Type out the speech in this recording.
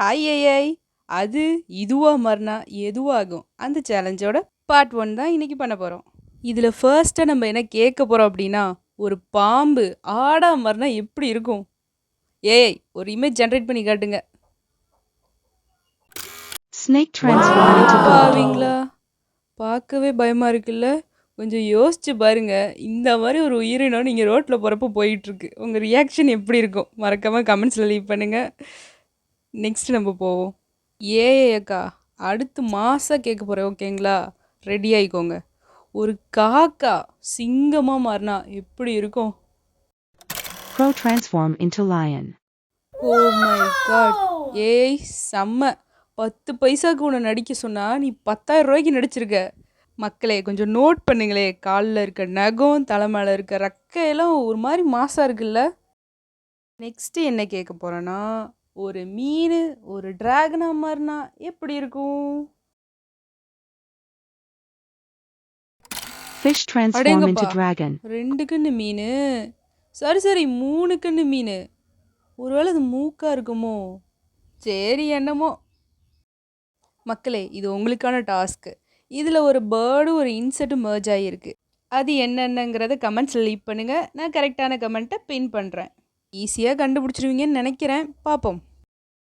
Hi AI அது இதுவா மாறினா எதுவாகும் அந்த சேலஞ்சோட பார்ட் 1 தான் இன்னைக்கு பண்ண போகிறோம். இதில் ஃபர்ஸ்ட்டாக நம்ம என்ன கேட்க போகிறோம் அப்படின்னா, ஒரு பாம்பு ஆடா மாறினா எப்படி இருக்கும்? ஏஐ ஒரு இமேஜ் ஜென்ரேட் பண்ணி காட்டுங்க. Snake transform into dog. பாவீங்களா, பார்க்கவே பயமா இருக்குல்ல. கொஞ்சம் யோசிச்சு பாருங்க, இந்த மாதிரி ஒரு உயிரினம் நீங்கள் ரோட்டில் போகிறப்போ போயிட்டுருக்கு, உங்கள் ரியாக்ஷன் எப்படி இருக்கும்? மறக்காமல் கமெண்ட்ஸில் லீவ் பண்ணுங்கள். நெக்ஸ்ட் நம்ம போவோம். ஏஐ அக்கா அடுத்து மாதம் கேட்க போகிறேன், ஓகேங்களா? ரெடி ஆகிக்கோங்க. ஒரு காக்கா சிங்கமாக மாறினா எப்படி இருக்கும்? Crow transform into lion. Oh my God, ஏய் செம்ம. 10 பைசாவுக்கு உன்னை நடிக்க சொன்னா நீ 10,000 ரூபாய்க்கு நடிச்சிருக்க. மக்களே கொஞ்சம் நோட் பண்ணுங்களே, காலில் இருக்க நகம், தலை மேலே இருக்க ரெக்கையெல்லாம் ஒரு மாதிரி மாசாக இருக்குல்ல. நெக்ஸ்ட்டு என்ன கேட்க போகிறேன்னா, ஒரு மீன் ஒரு டிராகனாக மாறினா எப்படி இருக்கும்? Fish transform into அடேங்கப்பா, dragon. 2 கண்ணு மீன். சரி 3 கண்ணு மீன். ஒருவேளை அது மூக்கா இருக்குமோ? சரி என்னமோ. மக்களே இது உங்களுக்கான டாஸ்க்கு. இதில் ஒரு பேர்டும் ஒரு இன்செட்டும் merge ஆகியிருக்கு. அது என்னென்னங்கிறத கமெண்ட்ஸில் லீவ் பண்ணுங்கள். நான் கரெக்டான கமெண்ட்டை பின் பண்ணுறேன். ஈஸியாக கண்டுபிடிச்சிருவீங்கன்னு நினைக்கிறேன், பார்ப்போம்.